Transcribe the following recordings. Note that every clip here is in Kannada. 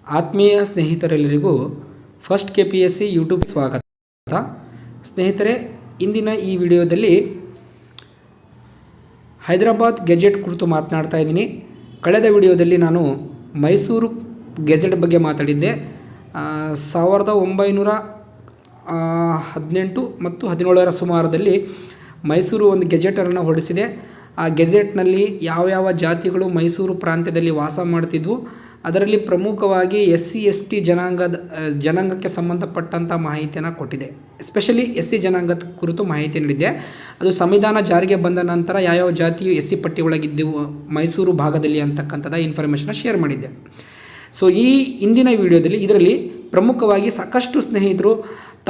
ಆತ್ಮೀಯ ಸ್ನೇಹಿತರೆಲ್ಲರಿಗೂ ಫಸ್ಟ್ KPSC ಯೂಟ್ಯೂಬ್ ಸ್ವಾಗತ. ಸ್ನೇಹಿತರೆ, ಇಂದಿನ ಈ ವಿಡಿಯೋದಲ್ಲಿ ಹೈದರಾಬಾದ್ ಗೆಜೆಟ್ ಕುರಿತು ಮಾತನಾಡ್ತಾ ಇದ್ದೀನಿ. ಕಳೆದ ವಿಡಿಯೋದಲ್ಲಿ ನಾನು ಮೈಸೂರು ಗೆಜೆಟ್ ಬಗ್ಗೆ ಮಾತಾಡಿದ್ದೆ. 1918 ಮತ್ತು 17ರ ಸುಮಾರದಲ್ಲಿ ಮೈಸೂರು ಒಂದು ಗೆಜೆಟನ್ನು ಹೊರಡಿಸಿದೆ. ಆ ಗೆಜೆಟ್ನಲ್ಲಿ ಯಾವ ಜಾತಿಗಳು ಮೈಸೂರು ಪ್ರಾಂತ್ಯದಲ್ಲಿ ವಾಸ ಮಾಡ್ತಿದ್ವು, ಅದರಲ್ಲಿ ಪ್ರಮುಖವಾಗಿ SC ST ಜನಾಂಗಕ್ಕೆ ಸಂಬಂಧಪಟ್ಟಂಥ ಮಾಹಿತಿಯನ್ನು ಕೊಟ್ಟಿದೆ. ಎಸ್ಪೆಷಲಿ SC ಜನಾಂಗದ ಕುರಿತು ಮಾಹಿತಿ ನೀಡಿದೆ. ಅದು ಸಂವಿಧಾನ ಜಾರಿಗೆ ಬಂದ ನಂತರ ಯಾವ ಜಾತಿಯು SC ಪಟ್ಟಿ ಒಳಗಿದ್ದವು ಮೈಸೂರು ಭಾಗದಲ್ಲಿ ಅಂತಕ್ಕಂಥದ್ದು ಇನ್ಫಾರ್ಮೇಷನ್ನ ಶೇರ್ ಮಾಡಿದ್ದೆ. ಸೊ ಈ ಇಂದಿನ ವಿಡಿಯೋದಲ್ಲಿ ಇದರಲ್ಲಿ ಪ್ರಮುಖವಾಗಿ ಸಾಕಷ್ಟು ಸ್ನೇಹಿತರು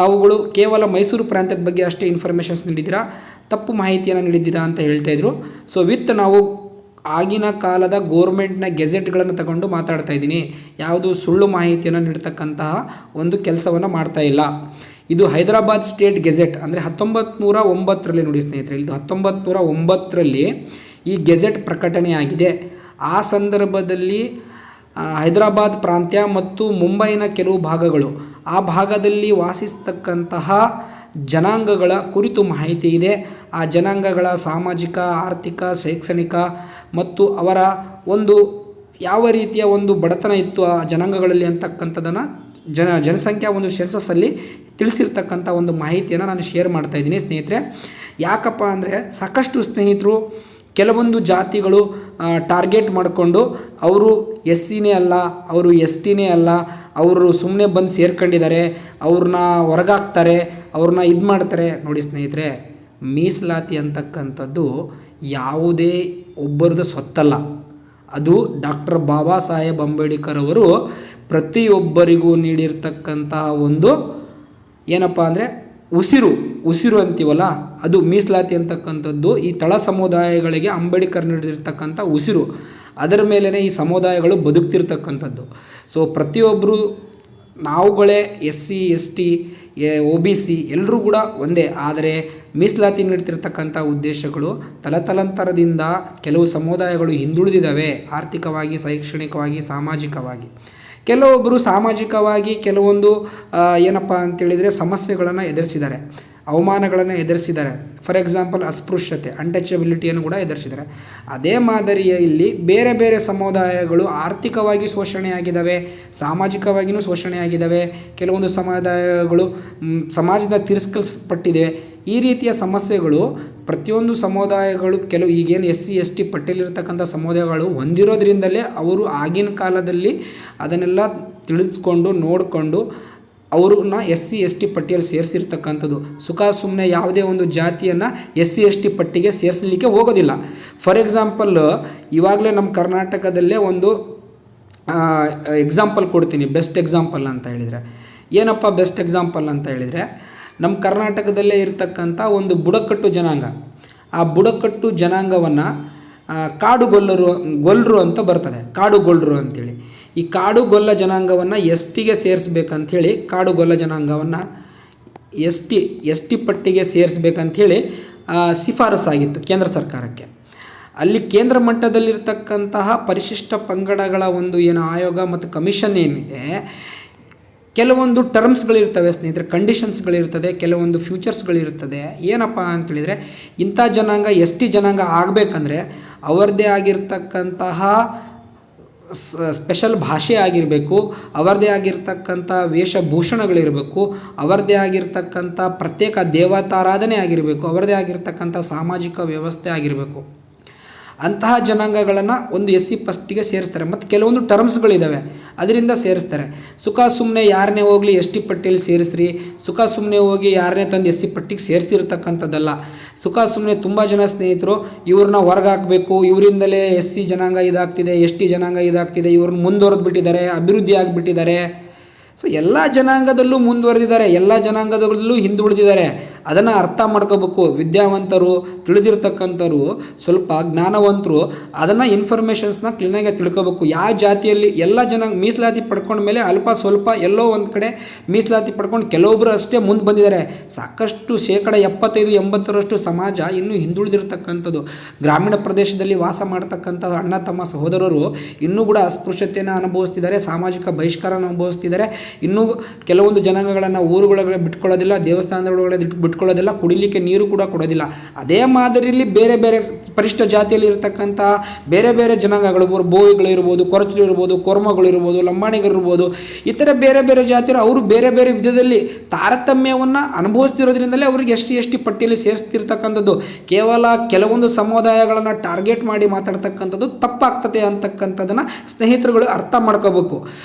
ತಾವುಗಳು ಕೇವಲ ಮೈಸೂರು ಪ್ರಾಂತ್ಯದ ಬಗ್ಗೆ ಅಷ್ಟೇ ಇನ್ಫಾರ್ಮೇಷನ್ಸ್ ನೀಡಿದ್ದೀರಾ, ತಪ್ಪು ಮಾಹಿತಿಯನ್ನು ನೀಡಿದ್ದೀರಾ ಅಂತ ಹೇಳ್ತಾಯಿದ್ರು. ಸೊ ನಾವು ಆಗಿನ ಕಾಲದ ಗೋರ್ಮೆಂಟ್ನ ಗೆಜೆಟ್ಗಳನ್ನು ತಗೊಂಡು ಮಾತಾಡ್ತಾ ಇದ್ದೀನಿ. ಯಾವುದು ಸುಳ್ಳು ಮಾಹಿತಿಯನ್ನು ನೀಡ್ತಕ್ಕಂತಹ ಒಂದು ಕೆಲಸವನ್ನು ಮಾಡ್ತಾ ಇಲ್ಲ. ಇದು ಹೈದರಾಬಾದ್ ಸ್ಟೇಟ್ ಗೆಜೆಟ್ ಅಂದರೆ 1909ರಲ್ಲಿ ನೋಡಿ ಸ್ನೇಹಿತರೆ, ಇದು 1909ರಲ್ಲಿ ಈ ಗೆಜೆಟ್ ಪ್ರಕಟಣೆಯಾಗಿದೆ. ಆ ಸಂದರ್ಭದಲ್ಲಿ ಹೈದರಾಬಾದ್ ಪ್ರಾಂತ್ಯ ಮತ್ತು ಮುಂಬೈನ ಕೆಲವು ಭಾಗಗಳು, ಆ ಭಾಗದಲ್ಲಿ ವಾಸಿಸ್ತಕ್ಕಂತಹ ಜನಾಂಗಗಳ ಕುರಿತು ಮಾಹಿತಿ ಇದೆ. ಆ ಜನಾಂಗಗಳ ಸಾಮಾಜಿಕ, ಆರ್ಥಿಕ, ಶೈಕ್ಷಣಿಕ ಮತ್ತು ಅವರ ಒಂದು ಯಾವ ರೀತಿಯ ಒಂದು ಬಡತನ ಇತ್ತು ಆ ಜನಾಂಗಗಳಲ್ಲಿ ಅಂತಕ್ಕಂಥದ್ದನ್ನು ಜನಸಂಖ್ಯಾ ಒಂದು ಸೆನ್ಸಸ್ಸಲ್ಲಿ ತಿಳಿಸಿರ್ತಕ್ಕಂಥ ಒಂದು ಮಾಹಿತಿಯನ್ನು ನಾನು ಶೇರ್ ಮಾಡ್ತಾಯಿದ್ದೀನಿ ಸ್ನೇಹಿತರೆ. ಯಾಕಪ್ಪ ಅಂದರೆ ಸಾಕಷ್ಟು ಸ್ನೇಹಿತರು ಕೆಲವೊಂದು ಜಾತಿಗಳು ಟಾರ್ಗೆಟ್ ಮಾಡಿಕೊಂಡು ಅವರು SCನೇ ಅಲ್ಲ, ಅವರು STನೇ ಅಲ್ಲ, ಅವರು ಸುಮ್ಮನೆ ಬಂದು ಸೇರ್ಕೊಂಡಿದ್ದಾರೆ, ಅವ್ರನ್ನ ಹೊರಗಾಕ್ತಾರೆ, ಅವ್ರನ್ನ ಇದು ಮಾಡ್ತಾರೆ. ನೋಡಿ ಸ್ನೇಹಿತರೆ, ಮೀಸಲಾತಿ ಅಂತಕ್ಕಂಥದ್ದು ಯಾವುದೇ ಒಬ್ಬರದ್ದು ಸ್ವತ್ತಲ್ಲ. ಅದು ಡಾಕ್ಟರ್ ಬಾಬಾ ಸಾಹೇಬ್ ಅಂಬೇಡ್ಕರ್ ಅವರು ಪ್ರತಿಯೊಬ್ಬರಿಗೂ ನೀಡಿರ್ತಕ್ಕಂತಹ ಒಂದು ಏನಪ್ಪ ಅಂದರೆ ಉಸಿರು ಅಂತೀವಲ್ಲ, ಅದು ಮೀಸಲಾತಿ ಅಂತಕ್ಕಂಥದ್ದು. ಈ ತಳ ಸಮುದಾಯಗಳಿಗೆ ಅಂಬೇಡ್ಕರ್ ನೀಡಿರ್ತಕ್ಕಂಥ ಉಸಿರು, ಅದರ ಮೇಲೇ ಈ ಸಮುದಾಯಗಳು ಬದುಕ್ತಿರ್ತಕ್ಕಂಥದ್ದು. ಸೊ ಪ್ರತಿಯೊಬ್ಬರು ನಾವುಗಳೇ SC ST OBC ಎಲ್ಲರೂ ಕೂಡ ಒಂದೇ. ಆದರೆ ಮೀಸಲಾತಿ ನೀಡ್ತಿರ್ತಕ್ಕಂಥ ಉದ್ದೇಶಗಳು ತಲತಲಾಂತರದಿಂದ ಕೆಲವು ಸಮುದಾಯಗಳು ಹಿಂದುಳಿದಿದ್ದಾವೆ, ಆರ್ಥಿಕವಾಗಿ, ಶೈಕ್ಷಣಿಕವಾಗಿ, ಸಾಮಾಜಿಕವಾಗಿ. ಕೆಲವೊಬ್ಬರು ಸಾಮಾಜಿಕವಾಗಿ ಕೆಲವೊಂದು ಏನಪ್ಪ ಅಂತೇಳಿದರೆ ಸಮಸ್ಯೆಗಳನ್ನು ಎದುರಿಸಿದ್ದಾರೆ, ಅವಮಾನಗಳನ್ನು ಎದುರಿಸಿದ್ದಾರೆ. ಫಾರ್ ಎಕ್ಸಾಂಪಲ್ ಅಸ್ಪೃಶ್ಯತೆ, ಅನ್ಟಚಬಿಲಿಟಿಯನ್ನು ಕೂಡ ಎದುರಿಸಿದ್ದಾರೆ. ಅದೇ ಮಾದರಿಯ ಇಲ್ಲಿ ಬೇರೆ ಬೇರೆ ಸಮುದಾಯಗಳು ಆರ್ಥಿಕವಾಗಿ ಶೋಷಣೆಯಾಗಿದ್ದಾವೆ, ಸಾಮಾಜಿಕವಾಗಿಯೂ ಶೋಷಣೆಯಾಗಿದ್ದಾವೆ. ಕೆಲವೊಂದು ಸಮುದಾಯಗಳು ಸಮಾಜದ ತಿರಸ್ಕರಿಸಲ್ಪಟ್ಟಿದೆ. ಈ ರೀತಿಯ ಸಮಸ್ಯೆಗಳು ಪ್ರತಿಯೊಂದು ಸಮುದಾಯಗಳು ಈಗೇನು SC ST ಪಟ್ಟಿಯಲ್ಲಿರ್ತಕ್ಕಂಥ ಸಮುದಾಯಗಳು ಹೊಂದಿರೋದ್ರಿಂದಲೇ ಅವರು ಆಗಿನ ಕಾಲದಲ್ಲಿ ಅದನ್ನೆಲ್ಲ ತಿಳಿದುಕೊಂಡು ನೋಡಿಕೊಂಡು ಅವ್ರನ್ನ SC ST ಪಟ್ಟಿಯಲ್ಲಿ ಸೇರಿಸಿರ್ತಕ್ಕಂಥದ್ದು. ಸುಮ್ಮನೆ ಯಾವುದೇ ಒಂದು ಜಾತಿಯನ್ನು SC ST ಪಟ್ಟಿಗೆ ಸೇರಿಸಲಿಕ್ಕೆ ಹೋಗೋದಿಲ್ಲ. ಫಾರ್ ಎಕ್ಸಾಂಪಲ್ ಇವಾಗಲೇ ನಮ್ಮ ಕರ್ನಾಟಕದಲ್ಲೇ ಒಂದು ಎಕ್ಸಾಂಪಲ್ ಕೊಡ್ತೀನಿ, ಬೆಸ್ಟ್ ಎಕ್ಸಾಂಪಲ್ ಅಂತ ಹೇಳಿದರೆ. ಏನಪ್ಪ ಬೆಸ್ಟ್ ಎಕ್ಸಾಂಪಲ್ ಅಂತ ಹೇಳಿದರೆ, ನಮ್ಮ ಕರ್ನಾಟಕದಲ್ಲೇ ಇರತಕ್ಕಂಥ ಒಂದು ಬುಡಕಟ್ಟು ಜನಾಂಗ, ಆ ಬುಡಕಟ್ಟು ಜನಾಂಗವನ್ನು ಗೊಲ್ಲರು ಅಂತ ಬರ್ತದೆ, ಕಾಡುಗೊಲ್ಲರು ಅಂಥೇಳಿ. ಈ ಕಾಡುಗೊಲ್ಲ ಜನಾಂಗವನ್ನು STಗೆ ಸೇರಿಸ್ಬೇಕಂಥೇಳಿ, ಕಾಡುಗೊಲ್ಲ ಜನಾಂಗವನ್ನು ST ಪಟ್ಟಿಗೆ ಸೇರಿಸ್ಬೇಕಂಥೇಳಿ ಶಿಫಾರಸ್ಸಾಗಿತ್ತು ಕೇಂದ್ರ ಸರ್ಕಾರಕ್ಕೆ. ಅಲ್ಲಿ ಕೇಂದ್ರ ಮಟ್ಟದಲ್ಲಿರ್ತಕ್ಕಂತಹ ಪರಿಶಿಷ್ಟ ಪಂಗಡಗಳ ಒಂದು ಏನು ಆಯೋಗ ಮತ್ತು ಕಮಿಷನ್ ಏನಿದೆ, ಕೆಲವೊಂದು ಟರ್ಮ್ಸ್ಗಳಿರ್ತವೆ ಸ್ನೇಹಿತರೆ, ಕಂಡೀಷನ್ಸ್ಗಳಿರ್ತದೆ, ಕೆಲವೊಂದು ಫ್ಯೂಚರ್ಸ್ಗಳಿರ್ತದೆ. ಏನಪ್ಪ ಅಂತೇಳಿದರೆ, ಇಂಥ ಜನಾಂಗ ST ಜನಾಂಗ ಆಗಬೇಕಂದ್ರೆ ಅವರದ್ದೇ ಆಗಿರ್ತಕ್ಕಂತಹ ಸ್ಪೆಷಲ್ ಭಾಷೆ ಆಗಿರಬೇಕು, ಅವರದೇ ಆಗಿರ್ತಕ್ಕಂಥ ವೇಷಭೂಷಣಗಳಿರಬೇಕು, ಅವರದೇ ಆಗಿರ್ತಕ್ಕಂಥ ಪ್ರತ್ಯೇಕ ದೇವತಾರಾಧನೆ ಆಗಿರಬೇಕು, ಅವರದೇ ಆಗಿರ್ತಕ್ಕಂಥ ಸಾಮಾಜಿಕ ವ್ಯವಸ್ಥೆ ಆಗಿರಬೇಕು. ಅಂತಹ ಜನಾಂಗಗಳನ್ನು ಒಂದು SC ಪಟ್ಟಿಗೆ ಸೇರಿಸ್ತಾರೆ. ಮತ್ತು ಕೆಲವೊಂದು ಟರ್ಮ್ಸ್ಗಳಿದ್ದಾವೆ, ಅದರಿಂದ ಸೇರಿಸ್ತಾರೆ. ಸುಮ್ಮನೆ ಯಾರನ್ನೇ ಹೋಗಲಿ ST ಪಟ್ಟಿಯಲ್ಲಿ ಸೇರಿಸ್ರಿ, ಸುಮ್ಮನೆ ಹೋಗಿ ಯಾರನ್ನೇ ತಂದು SC ಪಟ್ಟಿಗೆ ಸೇರಿಸಿರ್ತಕ್ಕಂಥದ್ದಲ್ಲ. ಸುಮ್ಮನೆ ತುಂಬ ಜನ ಸ್ನೇಹಿತರು ಇವ್ರನ್ನ ಹೊರಗಾಕಬೇಕು, ಇವರಿಂದಲೇ SC ಜನಾಂಗ ಇದಾಗ್ತಿದೆ, ST ಜನಾಂಗ ಇದಾಗ್ತಿದೆ, ಇವ್ರನ್ನ ಮುಂದುವರೆದು ಬಿಟ್ಟಿದ್ದಾರೆ, ಅಭಿವೃದ್ಧಿ ಆಗಿಬಿಟ್ಟಿದ್ದಾರೆ. ಸೊ ಎಲ್ಲ ಜನಾಂಗದಲ್ಲೂ ಮುಂದುವರೆದಿದ್ದಾರೆ, ಎಲ್ಲ ಜನಾಂಗದಲ್ಲೂ ಹಿಂದುಳಿದಿದ್ದಾರೆ. ಅದನ್ನು ಅರ್ಥ ಮಾಡ್ಕೋಬೇಕು. ವಿದ್ಯಾವಂತರು, ತಿಳಿದಿರ್ತಕ್ಕಂಥವ್ರು, ಸ್ವಲ್ಪ ಜ್ಞಾನವಂತರು ಅದನ್ನು ಇನ್ಫಾರ್ಮೇಷನ್ಸ್ನ ಕ್ಲೀನಾಗಿ ತಿಳ್ಕೋಬೇಕು. ಯಾವ ಜಾತಿಯಲ್ಲಿ ಎಲ್ಲ ಜನ ಮೀಸಲಾತಿ ಪಡ್ಕೊಂಡ್ಮೇಲೆ ಅಲ್ಪ ಸ್ವಲ್ಪ ಎಲ್ಲೋ ಒಂದು ಕಡೆ ಮೀಸಲಾತಿ ಪಡ್ಕೊಂಡು ಕೆಲವೊಬ್ಬರು ಅಷ್ಟೇ ಮುಂದೆ ಬಂದಿದ್ದಾರೆ. ಸಾಕಷ್ಟು 75-80% ಸಮಾಜ ಇನ್ನೂ ಹಿಂದುಳಿದಿರ್ತಕ್ಕಂಥದ್ದು. ಗ್ರಾಮೀಣ ಪ್ರದೇಶದಲ್ಲಿ ವಾಸ ಮಾಡ್ತಕ್ಕಂಥ ಅಣ್ಣ ತಮ್ಮ ಸಹೋದರರು ಇನ್ನೂ ಕೂಡ ಅಸ್ಪೃಶ್ಯತೆಯನ್ನು ಅನುಭವಿಸ್ತಿದ್ದಾರೆ, ಸಾಮಾಜಿಕ ಬಹಿಷ್ಕಾರನ ಅನುಭವಿಸ್ತಿದ್ದಾರೆ. ಇನ್ನೂ ಕೆಲವೊಂದು ಜನಾಂಗಗಳನ್ನು ಊರುಗಳೊಳಗಡೆ ಬಿಟ್ಕೊಳ್ಳೋದಿಲ್ಲ, ದೇವಸ್ಥಾನದೊಳಗಡೆ ಬಿಟ್ಕೊಳ್ಳೋದಿಲ್ಲ, ಕುಡಿಲಿಕ್ಕೆ ನೀರು ಕೂಡ ಕೊಡೋದಿಲ್ಲ. ಅದೇ ಮಾದರಿಯಲ್ಲಿ ಬೇರೆ ಬೇರೆ ಪರಿಷ್ಠ ಜಾತಿಯಲ್ಲಿ ಇರತಕ್ಕಂಥ ಬೇರೆ ಬೇರೆ ಜನಾಂಗಗಳು, ಬೋವಿಗಳಿರ್ಬೋದು, ಕೊರಚರಿರ್ಬೋದು, ಕೊರ್ಮಗಳಿರ್ಬೋದು, ಲಂಬಾಣಿಗರಿರ್ಬೋದು, ಇತರ ಬೇರೆ ಬೇರೆ ಜಾತಿಯರು ಅವರು ಬೇರೆ ಬೇರೆ ವಿಧದಲ್ಲಿ ತಾರತಮ್ಯವನ್ನು ಅನುಭವಿಸ್ತಿರೋದ್ರಿಂದಲೇ ಅವರಿಗೆ ಎಸ್ ಟಿ ಪಟ್ಟಿಯಲ್ಲಿ ಸೇರಿಸ್ತಿರ್ತಕ್ಕಂಥದ್ದು. ಕೇವಲ ಕೆಲವೊಂದು ಸಮುದಾಯಗಳನ್ನು ಟಾರ್ಗೆಟ್ ಮಾಡಿ ಮಾತಾಡ್ತಕ್ಕಂಥದ್ದು ತಪ್ಪಾಗ್ತದೆ ಅಂತಕ್ಕಂಥದ್ದನ್ನು ಸ್ನೇಹಿತರುಗಳು ಅರ್ಥ ಮಾಡ್ಕೋಬೇಕು.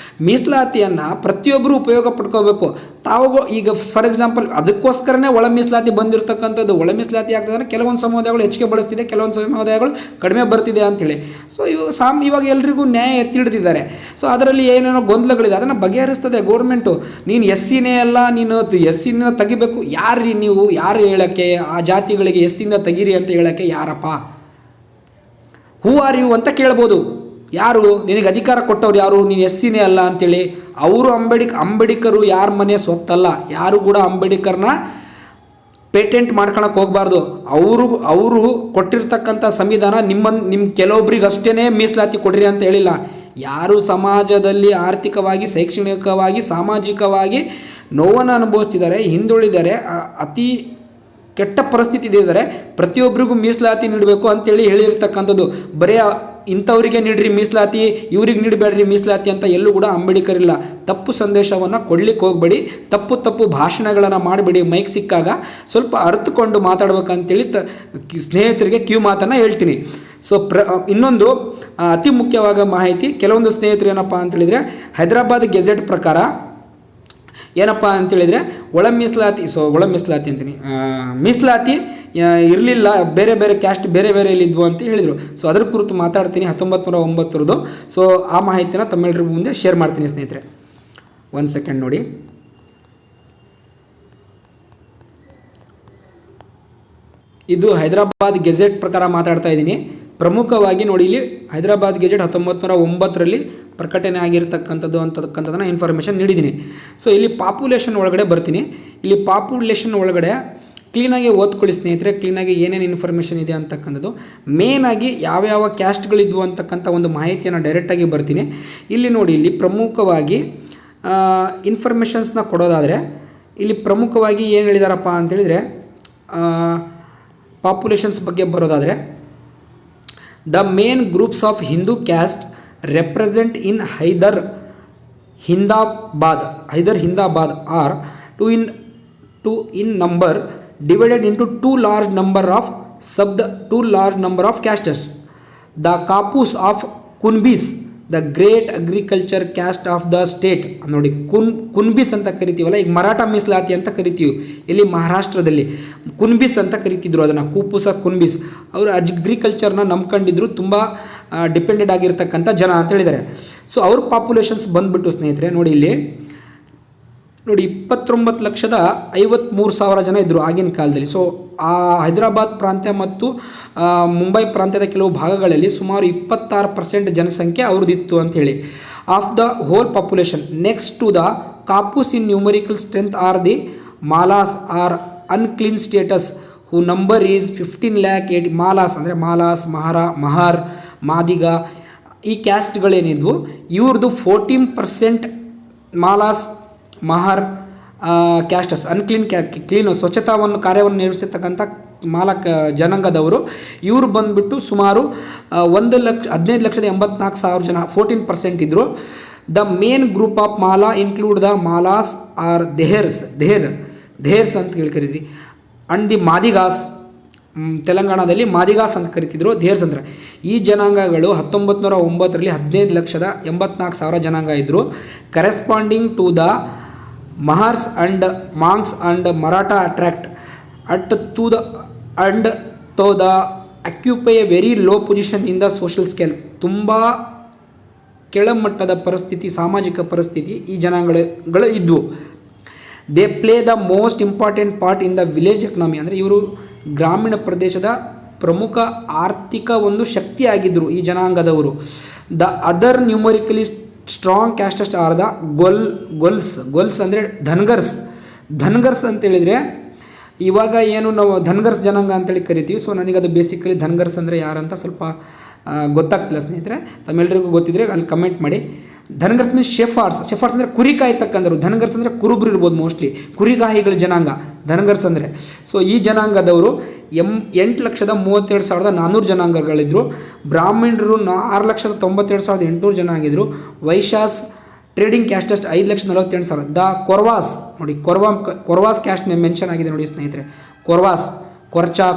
ಮೀಸಲಾತಿಯನ್ನು ಪ್ರತಿಯೊಬ್ಬರು ಉಪಯೋಗ ಪಡ್ಕೋಬೇಕು. ತಾವು ಈಗ ಫಾರ್ ಎಕ್ಸಾಂಪಲ್ ಅದಕ್ಕೋಸ್ಕರನೇ ಒಳ ಮೀಸಲಾತಿ ಬಂದಿರತಕ್ಕಂಥದ್ದು. ಒಳ ಮೀಸಲಾತಿ ಆಗ್ತದೆ ಅಂದರೆ ಕೆಲವೊಂದು ಸಮುದಾಯಗಳು ಹೆಚ್ಚಿಗೆ ಬಳಸ್ತಿದೆ, ಕೆಲವೊಂದು ಸಮುದಾಯಗಳು ಕಡಿಮೆ ಬರ್ತಿದೆ ಅಂಥೇಳಿ. ಸೊ ಇವಾಗ ಎಲ್ರಿಗೂ ನ್ಯಾಯ ಎತ್ತಿ ಹಿಡಿದಿದ್ದಾರೆ. ಸೊ ಅದರಲ್ಲಿ ಏನೇನೋ ಗೊಂದಲಗಳಿದೆ, ಅದನ್ನು ಬಗೆಹರಿಸ್ತದೆ ಗೌರ್ಮೆಂಟು. ನೀನು SCನೇ ಅಲ್ಲ, ನೀನು SCನ ತೆಗಿಬೇಕು. ಯಾರ್ರೀ ನೀವು? ಯಾರು ಹೇಳೋಕ್ಕೆ ಆ ಜಾತಿಗಳಿಗೆ SCಯಿಂದ ತೆಗೀರಿ ಅಂತ ಹೇಳೋಕ್ಕೆ ಯಾರಪ್ಪ? ಹೂ ಆರ್ ಯು ಅಂತ ಕೇಳ್ಬೋದು. ಯಾರು ನಿನಗೆ ಅಧಿಕಾರ ಕೊಟ್ಟವ್ರು? ಯಾರು? ನೀನು SCನೇ ಅಲ್ಲ ಅಂತೇಳಿ. ಅವರು ಅಂಬೇಡ್ಕರು ಯಾರ ಮನೆ ಸ್ವತ್ತಲ್ಲ. ಯಾರು ಕೂಡ ಅಂಬೇಡ್ಕರ್ನ ಪೇಟೆಂಟ್ ಮಾಡ್ಕೊಳಕ್ಕೆ ಹೋಗಬಾರ್ದು. ಅವರು ಕೊಟ್ಟಿರ್ತಕ್ಕಂಥ ಸಂವಿಧಾನ ನಿಮ್ಮ ಕೆಲವೊಬ್ರಿಗೆ ಅಷ್ಟೇ ಮೀಸಲಾತಿ ಕೊಡ್ರಿ ಅಂತ ಹೇಳಿಲ್ಲ. ಯಾರು ಸಮಾಜದಲ್ಲಿ ಆರ್ಥಿಕವಾಗಿ, ಶೈಕ್ಷಣಿಕವಾಗಿ, ಸಾಮಾಜಿಕವಾಗಿ ನೋವನ್ನು ಅನುಭವಿಸ್ತಿದ್ದಾರೆ, ಹಿಂದುಳಿದರೆ, ಅತಿ ಕೆಟ್ಟ ಪರಿಸ್ಥಿತಿ ಇದ್ದಾರೆ, ಪ್ರತಿಯೊಬ್ಬರಿಗೂ ಮೀಸಲಾತಿ ನೀಡಬೇಕು ಅಂತೇಳಿ ಹೇಳಿರ್ತಕ್ಕಂಥದ್ದು. ಬರೀ ಇಂಥವರಿಗೆ ನೀಡ್ರಿ ಮೀಸಲಾತಿ, ಇವ್ರಿಗೆ ನೀಡಬೇಡ್ರಿ ಮೀಸಲಾತಿ ಅಂತ ಎಲ್ಲೂ ಕೂಡ ಅಂಬೇಡ್ಕರ್ ಇಲ್ಲ. ತಪ್ಪು ಸಂದೇಶವನ್ನು ಕೊಡ್ಲಿಕ್ಕೆ ಹೋಗಬೇಡಿ, ತಪ್ಪು ಭಾಷಣಗಳನ್ನು ಮಾಡಬೇಡಿ. ಮೈಕ್ ಸಿಕ್ಕಾಗ ಸ್ವಲ್ಪ ಅರ್ಥಕೊಂಡು ಮಾತಾಡ್ಬೇಕಂತೇಳಿ ಸ್ನೇಹಿತರಿಗೆ ಕಿವಿ ಮಾತನ್ನು ಹೇಳ್ತೀನಿ. ಸೊ ಇನ್ನೊಂದು ಅತಿ ಮುಖ್ಯವಾದ ಮಾಹಿತಿ, ಕೆಲವೊಂದು ಸ್ನೇಹಿತರು ಏನಪ್ಪ ಅಂತೇಳಿದರೆ ಹೈದರಾಬಾದ್ ಗೆಜೆಟ್ ಪ್ರಕಾರ ಏನಪ್ಪ ಅಂತೇಳಿದರೆ ಒಳ ಮೀಸಲಾತಿ ಅಂತೀನಿ, ಮೀಸಲಾತಿ ಇರಲಿಲ್ಲ, ಬೇರೆ ಬೇರೆ ಕ್ಯಾಸ್ಟ್ ಬೇರೆ ಬೇರೆ ಇಲ್ಲಿದ್ವು ಅಂತ ಹೇಳಿದರು. ಸೊ ಅದ್ರ ಕುರಿತು ಮಾತಾಡ್ತೀನಿ 1909. ಸೊ ಆ ಮಾಹಿತಿನ ತಮ್ಮೆಲ್ಲರ ಮುಂದೆ ಶೇರ್ ಮಾಡ್ತೀನಿ ಸ್ನೇಹಿತರೆ. 1 ಸೆಕೆಂಡ್ ನೋಡಿ. ಇದು ಹೈದರಾಬಾದ್ ಗೆಜೆಟ್ ಪ್ರಕಾರ ಮಾತಾಡ್ತಾ ಇದ್ದೀನಿ. ಪ್ರಮುಖವಾಗಿ ನೋಡಿ, ಇಲ್ಲಿ ಹೈದರಾಬಾದ್ ಗೆಜೆಟ್ 1909ರಲ್ಲಿ ಪ್ರಕಟಣೆ ಆಗಿರ್ತಕ್ಕಂಥದ್ದು ಅಂತಕ್ಕಂಥದ್ದನ್ನು ಇನ್ಫಾರ್ಮೇಷನ್ ನೀಡಿದ್ದೀನಿ. ಸೊ ಇಲ್ಲಿ ಪಾಪ್ಯುಲೇಷನ್ ಒಳಗಡೆ ಬರ್ತೀನಿ. ಇಲ್ಲಿ ಪಾಪ್ಯುಲೇಷನ್ ಒಳಗಡೆ ಕ್ಲೀನಾಗಿ ಓದ್ಕೊಳ್ಳಿ ಸ್ನೇಹಿತರೆ, ಕ್ಲೀನಾಗಿ ಏನೇನು ಇನ್ಫಾರ್ಮೇಷನ್ ಇದೆ ಅಂತಕ್ಕಂಥದ್ದು. ಮೇನಾಗಿ ಯಾವ್ಯಾವ ಕ್ಯಾಸ್ಟ್ಗಳಿದ್ವು ಅಂತಕ್ಕಂಥ ಒಂದು ಮಾಹಿತಿಯನ್ನು ಡೈರೆಕ್ಟಾಗಿ ಬರ್ತೀನಿ. ಇಲ್ಲಿ ನೋಡಿ, ಇಲ್ಲಿ ಪ್ರಮುಖವಾಗಿ ಇನ್ಫಾರ್ಮೇಷನ್ಸ್ನ ಕೊಡೋದಾದರೆ ಇಲ್ಲಿ ಪ್ರಮುಖವಾಗಿ ಏನು ಹೇಳಿದಾರಪ್ಪ ಅಂತೇಳಿದರೆ, ಪಾಪ್ಯುಲೇಷನ್ಸ್ ಬಗ್ಗೆ ಬರೋದಾದರೆ, the main groups of Hindu caste represent in Hyder Hindabad are two in number, divided into two large number of castes. The Kapus of Kunbis, the great agriculture caste of the state. ನೋಡಿ, ಕುನ್ಬಿಸ್ ಅಂತ ಕರಿತೀವಲ್ಲ, ಈಗ ಮರಾಠ ಮೀಸಲಾತಿ ಅಂತ ಕರಿತೀವಿ. ಇಲ್ಲಿ ಮಹಾರಾಷ್ಟ್ರದಲ್ಲಿ ಕುನ್ಬಿಸ್ ಅಂತ ಕರಿತಿದ್ರು ಅದನ್ನು, ಕೂಪುಸ ಕುನ್ಬಿಸ್. ಅವರು ಅಗ್ರಿಕಲ್ಚರ್ನ ನಂಬ್ಕೊಂಡಿದ್ರು, ತುಂಬ ಡಿಪೆಂಡೆಡ್ ಆಗಿರ್ತಕ್ಕಂಥ ಜನ ಅಂತ ಹೇಳಿದ್ದಾರೆ. ಸೊ ಅವ್ರ ಪಾಪ್ಯುಲೇಷನ್ಸ್ ಬಂದುಬಿಟ್ಟು ಸ್ನೇಹಿತರೆ ನೋಡಿ, ಇಲ್ಲಿ ನೋಡಿ 29,53,000 ಜನ ಇದ್ದರು ಆಗಿನ ಕಾಲದಲ್ಲಿ. ಸೊ ಆ ಹೈದರಾಬಾದ್ ಪ್ರಾಂತ್ಯ ಮತ್ತು ಮುಂಬೈ ಪ್ರಾಂತ್ಯದ ಕೆಲವು ಭಾಗಗಳಲ್ಲಿ ಸುಮಾರು 26% ಜನಸಂಖ್ಯೆ ಅವ್ರದ್ದಿತ್ತು ಅಂಥೇಳಿ. Of the whole population next to the Kapus in numerical strength are the Malas or unclean status who number is 15 lakh 8. Malas ಅಂದರೆ ಮಾಲಾಸ್, ಮಹಾರ್, ಮಾದಿಗ, ಈ ಕ್ಯಾಸ್ಟ್ಗಳೇನಿದ್ವು ಇವ್ರದ್ದು 14% ಮಾಲಾಸ್, ಮಹಾರ್ ಕ್ಯಾಸ್ಟಸ್, ಕ್ಲೀನ್ ಸ್ವಚ್ಛತಾವನ್ನು ಕಾರ್ಯವನ್ನು ನಿರ್ವಹಿಸತಕ್ಕಂಥ ಮಾಲಕ ಜನಾಂಗದವರು. ಇವರು ಬಂದುಬಿಟ್ಟು ಸುಮಾರು 15,84,000 ಜನ, 14% ಇದ್ದರು. The main group of Mala include the Malas or Dhers ಅಂತ ಹೇಳಿ ಕರಿತೀವಿ. ಅಂಡ್ ದಿ ಮಾದಿಗಾಸ್, ತೆಲಂಗಾಣದಲ್ಲಿ ಮಾದಿಗಾಸ್ ಅಂತ ಕರಿತಿದ್ರು. ದೇಹರ್ಸ್ ಅಂದರೆ ಈ ಜನಾಂಗಗಳು 1909ರಲ್ಲಿ 15,84,000 ಜನಾಂಗ ಇದ್ದರು. Corresponding to the Mahars and Mangs and Maratha attract to the occupy a very low position in the social scale. ತುಂಬ ಕೆಳಮಟ್ಟದ ಪರಿಸ್ಥಿತಿ, ಸಾಮಾಜಿಕ ಪರಿಸ್ಥಿತಿ ಈ ಜನಾಂಗಗಳು ಇದ್ವು. They play the most important part in the village economy. ಅಂದರೆ ಇವರು ಗ್ರಾಮೀಣ ಪ್ರದೇಶದ ಪ್ರಮುಖ ಆರ್ಥಿಕ ಒಂದು ಶಕ್ತಿಯಾಗಿದ್ದರು ಈ ಜನಾಂಗದವರು. The other numerically strong castes are the Golls ಅಂದರೆ ಧನ್ಗರ್ಸ್ ಅಂತೇಳಿದರೆ ಇವಾಗ ಏನು ನಾವು ಧನ್ಗರ್ಸ್ ಜನಾಂಗ ಅಂತೇಳಿ ಕರಿತೀವಿ. ಸೊ ನನಗದು ಬೇಸಿಕಲಿ ಧನ್ಗರ್ಸ್ ಅಂದರೆ ಯಾರಂತ ಸ್ವಲ್ಪ ಗೊತ್ತಾಗ್ತಿಲ್ಲ ಸ್ನೇಹಿತರೆ, ತಮ್ಮೆಲ್ಲರಿಗೂ ಗೊತ್ತಿದ್ರೆ ಅಲ್ಲಿ ಕಮೆಂಟ್ ಮಾಡಿ. ಧನ್ಗರ್ಸ್ ಮೀನ್ಸ್ ಶೆಫಾರ್ಡ್ಸ್ ಅಂದರೆ ಕುರಿ ಕಾಯ್ತಕ್ಕಂಥವ್ರು. ಧನ್ಗರ್ಸ್ ಅಂದರೆ ಕುರುಬರು ಇರ್ಬೋದು, ಮೋಸ್ಟ್ಲಿ ಕುರಿಗಾಹಿಗಳ ಜನಾಂಗ ಧನ್ಗರ್ಸ್ ಅಂದರೆ. ಸೊ ಈ ಜನಾಂಗದವರು 8,32,400 ಜನಾಂಗಗಳಿದ್ದರು. ಬ್ರಾಹ್ಮಣರು 6,92,800 ಜನ ಆಗಿದ್ದರು. ವೈಶ್ಯಾಸ್ ಟ್ರೇಡಿಂಗ್ ಕ್ಯಾಸ್ಟಸ್ 5,48,000. ದ ಕೊರ್ವಾಸ್ ನೋಡಿ, ಕೊರ್ವಾಸ್ ಕ್ಯಾಸ್ಟ್ ಮೆನ್ಷನ್ ಆಗಿದೆ ನೋಡಿ ಸ್ನೇಹಿತರೆ.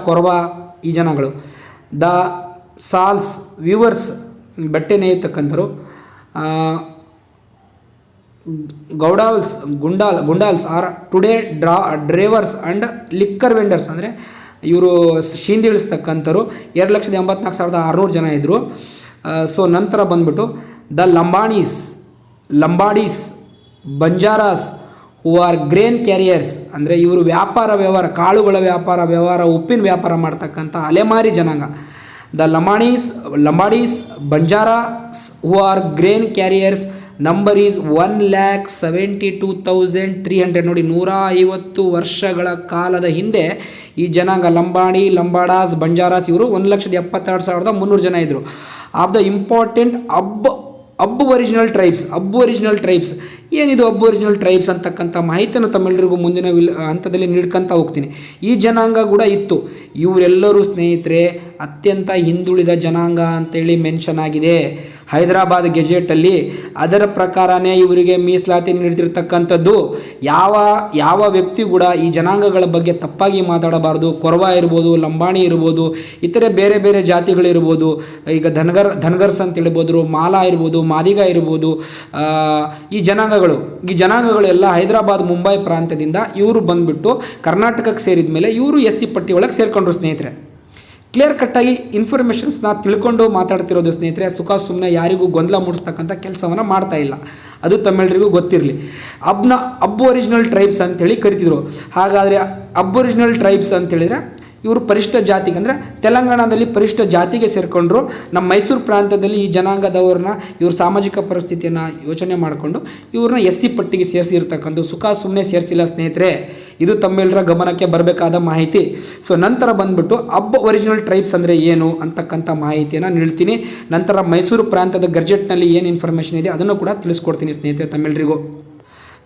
ಕೊರ್ವಾ ಈ ಜನಗಳು. ದ ಸಾಲ್ಸ್ ವೀವರ್ಸ್ ಬಟ್ಟೆ ನೇಯ್ತಕ್ಕಂಥವ್ರು. Gundals are today drivers and liquor vendors ಅಂದರೆ ಇವರು ಶೀಂದಿ ಇಳಿಸ್ತಕ್ಕಂಥವ್ರು. 2,84,600 ಜನ ಇದ್ದರು. ಸೊ ನಂತರ ಬಂದ್ಬಿಟ್ಟು the Lambadis Banjaras who are grain carriers ಅಂದರೆ ಇವರು ವ್ಯವಹಾರ ಕಾಳುಗಳ ವ್ಯವಹಾರ ಉಪ್ಪಿನ ವ್ಯಾಪಾರ ಮಾಡ್ತಕ್ಕಂಥ ಅಲೆಮಾರಿ ಜನಾಂಗ. The Lambadis Banjaras who are grain carriers number is 1,72,300. ನೋಡಿ, 150 ವರ್ಷಗಳ ಕಾಲದ ಹಿಂದೆ ಈ ಜನಾಂಗ ಲಂಬಾಡಾಸ್ ಬಂಜಾರಾಸ್ ಇವರು 1,72,300 ಜನ ಇದ್ದರು. Of the important original tribes. ಏನಿದು ಒರಿಜಿನಲ್ ಟ್ರೈಬ್ಸ್ ಅಂತಕ್ಕಂಥ ಮಾಹಿತಿಯನ್ನು ತಮ್ಮೆಲ್ಲರಿಗೂ ಮುಂದಿನ ಹಂತದಲ್ಲಿ ನೀಡ್ಕೊಂತ ಹೋಗ್ತೀನಿ. ಈ ಜನಾಂಗ ಕೂಡ ಇತ್ತು. ಇವರೆಲ್ಲರೂ ಸ್ನೇಹಿತರೆ ಅತ್ಯಂತ ಹಿಂದುಳಿದ ಜನಾಂಗ ಅಂತೇಳಿ ಮೆನ್ಷನ್ ಆಗಿದೆ ಹೈದರಾಬಾದ್ ಗೆಜೆಟಲ್ಲಿ. ಅದರ ಪ್ರಕಾರನೇ ಇವರಿಗೆ ಮೀಸಲಾತಿ ನೀಡ್ತಿರ್ತಕ್ಕಂಥದ್ದು. ಯಾವ ವ್ಯಕ್ತಿ ಕೂಡ ಈ ಜನಾಂಗಗಳ ಬಗ್ಗೆ ತಪ್ಪಾಗಿ ಮಾತಾಡಬಾರ್ದು. ಕೊರವ ಇರ್ಬೋದು, ಲಂಬಾಣಿ ಇರ್ಬೋದು, ಇತರೆ ಬೇರೆ ಬೇರೆ ಜಾತಿಗಳಿರ್ಬೋದು. ಈಗ ಧನ್ಗರ್ಸ್ ಅಂತ ಹೇಳ್ಬೋದು, ಮಾಲಾ ಇರ್ಬೋದು, ಮಾದಿಗ ಇರ್ಬೋದು. ಈ ಜನಾಂಗಗಳೆಲ್ಲ ಹೈದರಾಬಾದ್ ಮುಂಬೈ ಪ್ರಾಂತ್ಯದಿಂದ ಇವರು ಬಂದುಬಿಟ್ಟು ಕರ್ನಾಟಕಕ್ಕೆ ಸೇರಿದ ಮೇಲೆ ಇವರು SC ಪಟ್ಟಿ ಒಳಗೆ ಸೇರ್ಕೊಂಡ್ರು ಸ್ನೇಹಿತರೆ. ಕ್ಲಿಯರ್ ಕಟ್ಟಾಗಿ ಇನ್ಫಾರ್ಮೇಷನ್ಸ್ನ ತಿಳ್ಕೊಂಡು ಮಾತಾಡ್ತಿರೋದು ಸ್ನೇಹಿತರೆ. ಸುಮ್ಮನೆ ಯಾರಿಗೂ ಗೊಂದಲ ಮೂಡಿಸ್ತಕ್ಕಂಥ ಕೆಲಸವನ್ನು ಮಾಡ್ತಾ ಇಲ್ಲ, ಅದು ತಮ್ಮೆಲ್ಲರಿಗೂ ಗೊತ್ತಿರಲಿ. ಒರಿಜಿನಲ್ ಟ್ರೈಬ್ಸ್ ಅಂತೇಳಿ ಕರಿತಿದ್ರು. ಹಾಗಾದರೆ ಒರಿಜಿನಲ್ ಟ್ರೈಬ್ಸ್ ಅಂತೇಳಿದರೆ ಇವರು ಪರಿಶಿಷ್ಟ ಜಾತಿಗೆ ಅಂದರೆ ತೆಲಂಗಾಣದಲ್ಲಿ ಪರಿಶಿಷ್ಟ ಜಾತಿಗೆ ಸೇರಿಕೊಂಡ್ರು. ನಮ್ಮ ಮೈಸೂರು ಪ್ರಾಂತ್ಯದಲ್ಲಿ ಈ ಜನಾಂಗದವ್ರನ್ನ ಇವ್ರ ಸಾಮಾಜಿಕ ಪರಿಸ್ಥಿತಿಯನ್ನು ಯೋಚನೆ ಮಾಡಿಕೊಂಡು ಇವ್ರನ್ನ SC ಪಟ್ಟಿಗೆ ಸೇರಿಸಿರ್ತಕ್ಕಂಥ ಸುಮ್ಮನೆ ಸೇರಿಸಿಲ್ಲ ಸ್ನೇಹಿತರೆ. ಇದು ತಮ್ಮೆಲ್ಲರ ಗಮನಕ್ಕೆ ಬರಬೇಕಾದ ಮಾಹಿತಿ. ಸೊ ನಂತರ ಬಂದ್ಬಿಟ್ಟು ಒರಿಜಿನಲ್ ಟ್ರೈಬ್ಸ್ ಅಂದರೆ ಏನು ಅಂತಕ್ಕಂಥ ಮಾಹಿತಿಯನ್ನು ನೀಡ್ತೀನಿ. ನಂತರ ಮೈಸೂರು ಪ್ರಾಂತ್ಯದ ಗೆಜೆಟ್ನಲ್ಲಿ ಏನು ಇನ್ಫಾರ್ಮೇಷನ್ ಇದೆ ಅದನ್ನು ಕೂಡ ತಿಳಿಸ್ಕೊಡ್ತೀನಿ ಸ್ನೇಹಿತರೆ ತಮ್ಮೆಲ್ಲರಿಗೂ.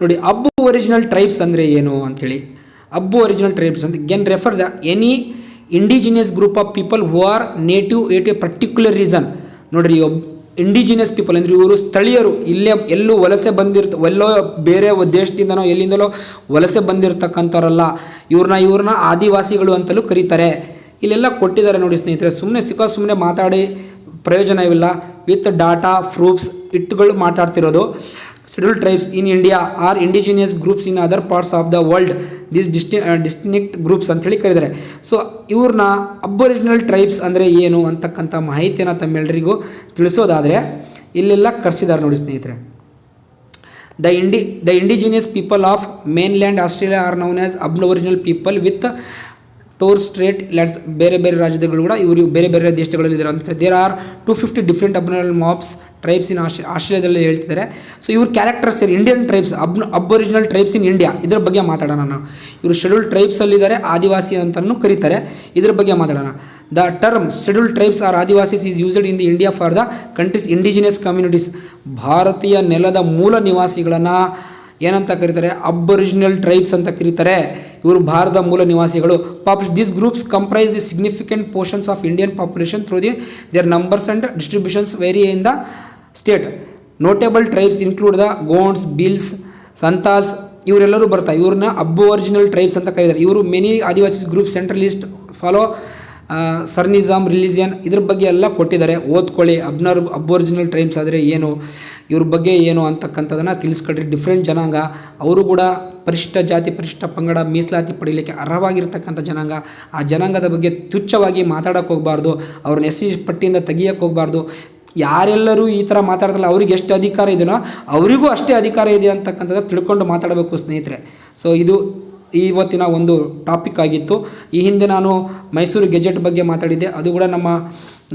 ನೋಡಿ, ಒರಿಜಿನಲ್ ಟ್ರೈಬ್ಸ್ ಅಂದರೆ ಏನು ಅಂಥೇಳಿ. ಒರಿಜಿನಲ್ ಟ್ರೈಬ್ಸ್ ಅಂತ can refer the any indigenous group of people who are native at a particular reason. ನೋಡ್ರಿ, ಇಂಡಿಜಿನಿಯಸ್ ಪೀಪಲ್ ಅಂದರೆ ಇವರು ಸ್ಥಳೀಯರು, ಎಲ್ಲೂ ವಲಸೆ ಎಲ್ಲೋ ಬೇರೆ ದೇಶದಿಂದನೋ ಎಲ್ಲಿಂದಲೋ ವಲಸೆ ಬಂದಿರತಕ್ಕಂಥವ್ರಲ್ಲ. ಇವ್ರನ್ನ ಆದಿವಾಸಿಗಳು ಅಂತಲೂ ಕರೀತಾರೆ. ಇಲ್ಲೆಲ್ಲ ಕೊಟ್ಟಿದ್ದಾರೆ ನೋಡಿ ಸ್ನೇಹಿತರೆ. ಸುಮ್ಮನೆ ಮಾತಾಡಿ ಪ್ರಯೋಜನವಿಲ್ಲ. ವಿತ್ ಡಾಟಾ ಪ್ರೂಫ್ಸ್ ಇಟ್ಟುಗಳು ಮಾತಾಡ್ತಿರೋದು. Scheduled tribes in India are indigenous groups in other parts of the world. These distinct groups ಅಂತೇಳಿ ಕರೀತಾರೆ. ಸೊ ಇವ್ರನ್ನ ಒರಿಜಿನಲ್ ಟ್ರೈಬ್ಸ್ ಅಂದರೆ ಏನು ಅಂತಕ್ಕಂಥ ಮಾಹಿತಿಯನ್ನು ತಮ್ಮೆಲ್ಲರಿಗೂ ತಿಳಿಸೋದಾದರೆ ಇಲ್ಲೆಲ್ಲ ಕರೆಸಿದ್ದಾರೆ ನೋಡಿ ಸ್ನೇಹಿತರೆ. The indigenous people of mainland Australia are known as aboriginal people with Torres Strait lands. ಬೇರೆ ಬೇರೆ ರಾಜ್ಯಗಳು ಕೂಡ ಇವರು ಬೇರೆ ಬೇರೆ ದೇಶಗಳಲ್ಲಿ ಇದ್ದಾರೆ ಅಂತ. ದೇರ್ ಆರ್ 250 ಡಿಫ್ರೆಂಟ್ ಅಬ್ನೊರಿಜಿನಲ್ ಮಾಬ್ಸ್ ಟ್ರೈಬ್ಸ್ ಇನ್ ಆಸ್ಟ್ರೇಲಿಯಾದಲ್ಲಿ ಹೇಳ್ತಿದ್ದಾರೆ. ಸೊ ಇವ್ರ characters Indian tribes, original tribes in India, ಇದ್ರ ಬಗ್ಗೆ ಮಾತಾಡೋಣ ನಾವು. ಇವರು ಶೆಡ್ಯೂಲ್ಡ್ ಟ್ರೈಬ್ಸಲ್ಲಿದ್ದಾರೆ, ಆದಿವಾಸಿ ಅಂತಲೂ ಕರೀತಾರೆ. ಇದ್ರ ಬಗ್ಗೆ ಮಾತಾಡೋಣ. The term scheduled tribes or Adivasis is used in the India for the country's indigenous communities. ಭಾರತೀಯ ನೆಲದ ಮೂಲ ನಿವಾಸಿಗಳನ್ನು ಏನಂತ ಕರೀತಾರೆ? ಒರಿಜಿನಲ್ ಟ್ರೈಬ್ಸ್ ಅಂತ ಕರೀತಾರೆ. ಇವರು ಭಾರತದ ಮೂಲ ನಿವಾಸಿಗಳು. This groups comprise the significant portions of Indian population through their numbers and distributions vary in the state. Notable tribes include the Gonds, Bhils, Santals. ಇವರೆಲ್ಲರೂ ಬರ್ತಾರೆ. ಇವ್ರನ್ನ ಒರಿಜಿನಲ್ ಟ್ರೈಬ್ಸ್ ಅಂತ ಕರೀತಾರೆ. ಇವರು many Adivasi group centralist follow Sarnaism religion. ಇದ್ರ ಬಗ್ಗೆ ಎಲ್ಲ ಕೊಟ್ಟಿದ್ದಾರೆ, ಓದ್ಕೊಳ್ಳಿ. ಒರಿಜಿನಲ್ ಟ್ರೈಬ್ಸ್ ಆದರೆ ಏನು, ಇವ್ರ ಬಗ್ಗೆ ಏನು ಅಂತಕ್ಕಂಥದ್ದನ್ನು ತಿಳಿಸ್ಕೊಳ್ರಿ. ಡಿಫ್ರೆಂಟ್ ಜನಾಂಗ, ಅವರು ಕೂಡ ಪರಿಶಿಷ್ಟ ಜಾತಿ ಪರಿಶಿಷ್ಟ ಪಂಗಡ ಮೀಸಲಾತಿ ಪಡೀಲಿಕ್ಕೆ ಅರ್ಹವಾಗಿರ್ತಕ್ಕಂಥ ಜನಾಂಗ. ಆ ಜನಾಂಗದ ಬಗ್ಗೆ ತುಚ್ಛವಾಗಿ ಮಾತಾಡೋಕ್ಕೆ ಹೋಗಬಾರ್ದು, ಅವ್ರನ್ನ SC ಪಟ್ಟಿಯಿಂದ ತೆಗಿಯೋಕ್ಕೆ ಹೋಗಬಾರ್ದು. ಯಾರೆಲ್ಲರೂ ಈ ಥರ ಮಾತಾಡ್ತಾರಲ್ಲ ಅವ್ರಿಗೆ ಎಷ್ಟು ಅಧಿಕಾರ ಇದೆಯೋ ಅವರಿಗೂ ಅಷ್ಟೇ ಅಧಿಕಾರ ಇದೆ ಅಂತಕ್ಕಂಥದ್ದು ತಿಳ್ಕೊಂಡು ಮಾತಾಡಬೇಕು ಸ್ನೇಹಿತರೆ. ಸೊ ಇದು ಇವತ್ತಿನ ಒಂದು ಟಾಪಿಕ್ ಆಗಿತ್ತು. ಈ ಹಿಂದೆ ನಾನು ಮೈಸೂರು ಗೆಜೆಟ್ ಬಗ್ಗೆ ಮಾತಾಡಿದ್ದೆ, ಅದು ಕೂಡ ನಮ್ಮ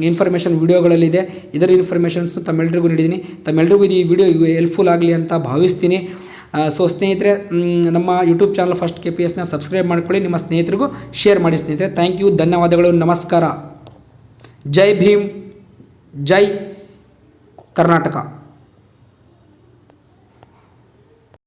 ಇನ್ಫಾರ್ಮೇಷನ್ ವಿಡಿಯೋಗಳಲ್ಲಿದೆ. ಇದರ ಇನ್ಫಾರ್ಮೇಷನ್ಸ್ ತಮ್ಮೆಲ್ಲರಿಗೂ ನೀಡಿದ್ದೀನಿ. ತಮ್ಮೆಲ್ಲರಿಗೂ ಈ ವಿಡಿಯೋ ಹೆಲ್ಪ್ಫುಲ್ ಆಗಲಿ ಅಂತ ಭಾವಿಸ್ತೀನಿ. ಸೊ ಸ್ನೇಹಿತರೆ, ನಮ್ಮ ಯೂಟ್ಯೂಬ್ ಚಾನಲ್ ಫಸ್ಟ್ KPSನ ಸಬ್ಸ್ಕ್ರೈಬ್ ಮಾಡ್ಕೊಳ್ಳಿ, ನಿಮ್ಮ ಸ್ನೇಹಿತರಿಗೂ ಶೇರ್ ಮಾಡಿ ಸ್ನೇಹಿತರೆ. ಥ್ಯಾಂಕ್ ಯು, ಧನ್ಯವಾದಗಳು, ನಮಸ್ಕಾರ. ಜೈ ಭೀಮ್, ಜೈ ಕರ್ನಾಟಕ.